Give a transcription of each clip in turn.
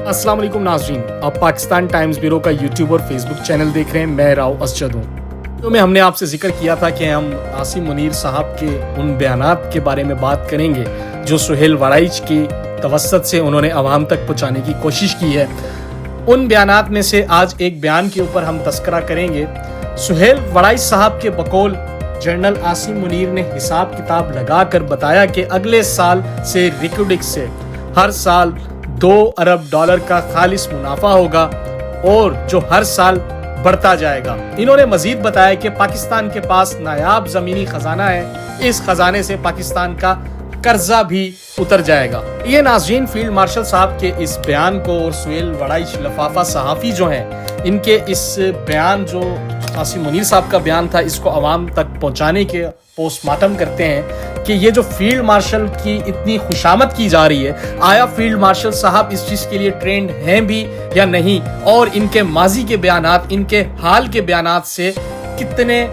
अस्सलाम वालेकुम नाज़रीन, आप पाकिस्तान टाइम्स ब्यूरो का यूट्यूब और फेसबुक चैनल देख रहे हैं। मैं राव असजद हूँ। तो हमने आपसे जिक्र किया था कि हम आसिम मुनीर साहब के उन बयानात के बारे में बात करेंगे जो सुहेल वड़ाइच की तवस्सुत से उन्होंने आवाम तक पहुँचाने की कोशिश की है। उन बयानात में से आज एक बयान के ऊपर हम तस्करा करेंगे। सुहेल वड़ाइच साहब के बकौल जनरल आसिम मुनीर ने हिसाब किताब लगाकर बताया कि अगले साल से रिकॉर्डिंग से हर साल $2 अरब का खालिस मुनाफा होगा और जो हर साल बढ़ता जाएगा। इन्होंने मजीद बताया कि पाकिस्तान के पास नायाब ज़मीनी खजाना है, इस खजाने से पाकिस्तान का कर्जा भी उतर जाएगा। ये नाज़रीन फील्ड मार्शल साहब के इस बयान को और सुहेल वड़ाइच लफाफा सहाफ़ी जो हैं, इनके इस बयान जो आसिम मुनीर साहब का बयान था, इसको आवाम तक पहुंचाने के पोस्टमार्टम करते हैं कि ये जो फील्ड मार्शल की इतनी खुशामद की जा रही है, आया फील्ड मार्शल साहब इस चीज़ के लिए ट्रेंड हैं भी या नहीं, और इनके माजी के बयानात, इनके हाल के बयानात से कितने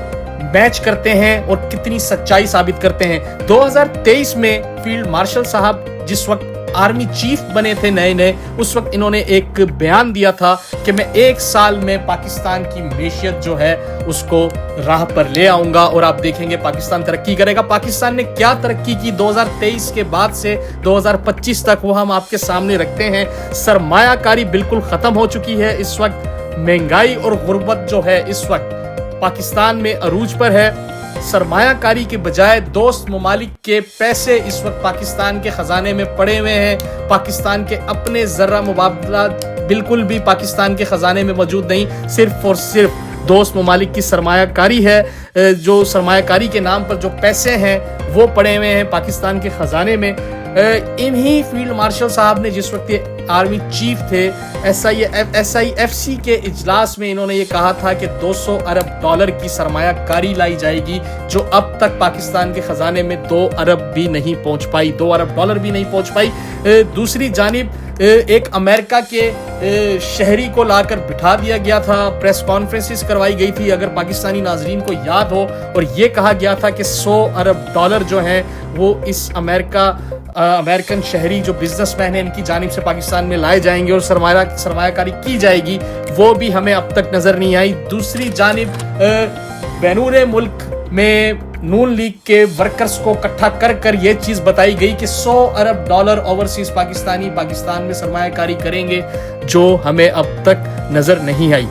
मैच करते हैं और कितनी सच्चाई साबित करते हैं। 2023 में फील्ड मार्शल साहब जिस वक्त आर्मी चीफ बने थे नए, उस वक्त इन्होंने एक बयान दिया था कि मैं 1 साल में पाकिस्तान की मैशियत जो है उसको राह पर ले आऊंगा और आप देखेंगे पाकिस्तान तरक्की करेगा। पाकिस्तान ने क्या तरक्की की 2023 के बाद से 2025 तक, वो हम आपके सामने रखते हैं। सरमायाकारी बिल्कुल खत्म हो चुकी है। इस वक्त महंगाई और गुर्बत जो है इस वक्त पाकिस्तान में अरूज पर है। सरमायाकारी के बजाय दोस्त ममालिक के पैसे इस वक्त पाकिस्तान के खजाने में पड़े हुए हैं। पाकिस्तान के अपने ज़र्रा मुबादला बिल्कुल भी पाकिस्तान के खजाने में मौजूद नहीं, सिर्फ और सिर्फ दोस्त ममालिक की सरमायाकारी है। जो सरमायाकारी के नाम पर जो पैसे हैं वो पड़े हुए हैं पाकिस्तान के खजाने में। इन्हीं फील्ड मार्शल साहब ने जिस वक्त ये आर्मी चीफ थे, SIFC के इजलास में इन्होंने ये कहा था कि $200 अरब की सरमायाकारी लाई जाएगी, जो अब तक पाकिस्तान के खजाने में $2 अरब भी नहीं पहुंच पाई, $2 अरब भी नहीं पहुंच पाई। दूसरी जानिब एक अमेरिका के शहरी को लाकर बिठा दिया गया था, प्रेस कॉन्फ्रेंसेस करवाई गई थी, अगर पाकिस्तानी नाजरीन को याद हो, और ये कहा गया था कि $100 अरब जो हैं वो इस अमेरिकन शहरी जो बिजनेसमैन है इनकी जानिब से पाकिस्तान में लाए जाएंगे और सरमायाकारी की जाएगी। वो भी हमें अब तक नजर नहीं आई। दूसरी जानिब बैरून मुल्क में नून लीग के वर्कर्स को इकट्ठा कर ये चीज बताई गई कि $100 अरब ओवरसीज पाकिस्तान में सरमायाकारी करेंगे, जो हमें अब तक नजर नहीं आई।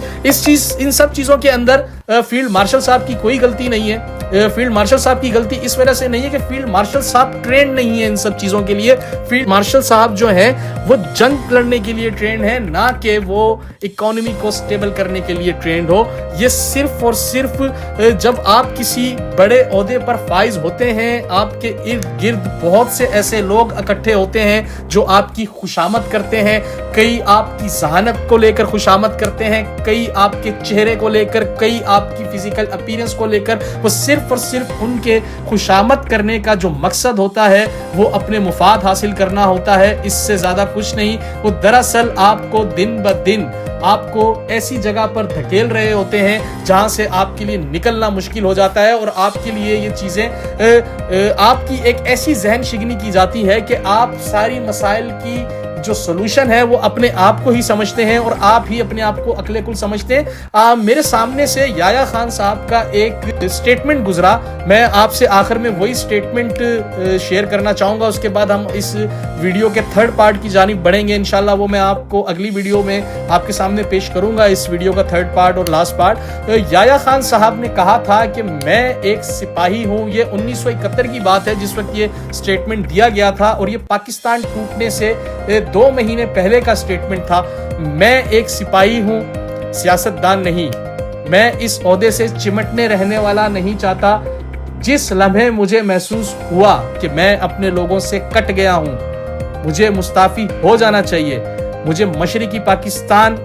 इन सब चीजों के अंदर फील्ड मार्शल साहब की कोई गलती नहीं है। फील्ड मार्शल साहब की गलती इस वजह से नहीं है कि फील्ड मार्शल साहब ट्रेंड नहीं है इन सब चीजों के लिए। फील्ड मार्शल साहब जो है वो जंग लड़ने के लिए ट्रेंड है, ना कि वो इकोनॉमी को स्टेबल करने के लिए ट्रेंड हो। ये सिर्फ और सिर्फ जब आप किसी बड़े ओहदे पर फाइज होते हैं, आपके इर्द गिर्द बहुत से ऐसे लोग इकट्ठे होते हैं जो आपकी खुशामद करते हैं। कई आपकी जहानत को लेकर खुशामद करते हैं, कई आपके चेहरे को लेकर, कई आपकी फिजिकल अपीयरेंस को लेकर। वो सिर्फ और सिर्फ उनके खुशामद करने का जो मकसद होता है वो अपने मुफाद हासिल करना होता है, इससे ज्यादा कुछ नहीं। वो दरअसल आपको दिन ब दिन आपको ऐसी जगह पर धकेल रहे होते हैं जहां से आपके लिए निकलना मुश्किल हो जाता है, और आपके लिए ये चीजें आपकी एक ऐसी जहन शिकनी की जाती है कि आप सारी मसाइल की जो सोल्यूशन है वो अपने आप को ही समझते हैं और आप ही अपने आप को अक्ले कुल समझते हैं। मेरे सामने से याया खान साहब का एक स्टेटमेंट गुजरा, मैं आपसे आखिर में वही स्टेटमेंट शेयर करना चाहूंगा। उसके बाद हम इस वीडियो के थर्ड पार्ट की जानिब बढ़ेंगे इंशाल्लाह। वो मैं आपको अगली वीडियो में आपके सामने पेश करूंगा, इस वीडियो का थर्ड पार्ट और लास्ट पार्ट। याया खान साहब ने कहा था कि मैं एक सिपाही हूं। ये 1971 की बात है जिस वक्त ये स्टेटमेंट दिया गया था, और ये पाकिस्तान टूटने से 2 महीने पहले का स्टेटमेंट था। मैं एक सिपाही हूं, सियासतदान नहीं। मैं इस ओहदे से चिमटने रहने वाला नहीं चाहता। जिस लम्हे मुझे महसूस हुआ कि मैं अपने लोगों से कट गया हूं, मुझे मुस्ताफी हो जाना चाहिए। मुझे मशरिकी पाकिस्तान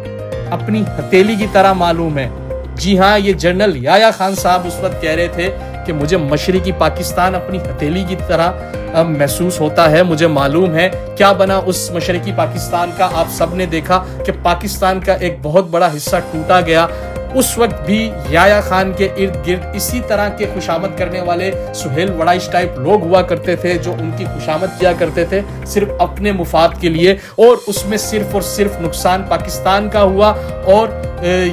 अपनी हथेली की तरह मालूम है। जी हाँ, ये जनरल याया खान साहब उस वक्त कह रहे थे कि मुझे मशरिकी पाकिस्तान अपनी हथेली की तरह महसूस होता है, मुझे मालूम है। क्या बना उस मशरिकी पाकिस्तान का, आप सब ने देखा कि पाकिस्तान का एक बहुत बड़ा हिस्सा टूटा गया। उस वक्त भी याया खान के इर्द गिर्द इसी तरह के खुशामद करने वाले सुहेल वड़ाइश टाइप लोग हुआ करते थे, जो उनकी खुशामद किया करते थे सिर्फ अपने मुफाद के लिए, और उसमें सिर्फ और सिर्फ नुकसान पाकिस्तान का हुआ। और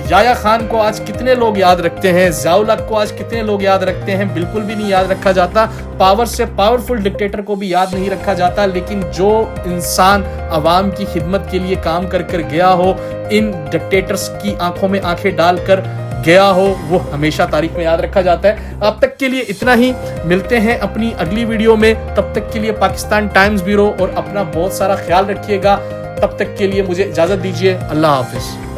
याया खान को आज कितने लोग याद रखते हैं, ज़ियाउल हक को आज कितने लोग याद रखते हैं, बिल्कुल भी नहीं याद रखा जाता। पावर से पावरफुल डिक्टेटर को भी याद नहीं रखा जाता, लेकिन जो इंसान अवाम की खिदमत के लिए काम कर कर गया हो, इन डिक्टेटर्स की आंखों में आंखें डालकर गया हो, वो हमेशा तारीख में याद रखा जाता है। अब तक के लिए इतना ही, मिलते हैं अपनी अगली वीडियो में। तब तक के लिए पाकिस्तान टाइम्स ब्यूरो और अपना बहुत सारा ख्याल रखिएगा। तब तक के लिए मुझे इजाजत दीजिए। अल्लाह हाफिज।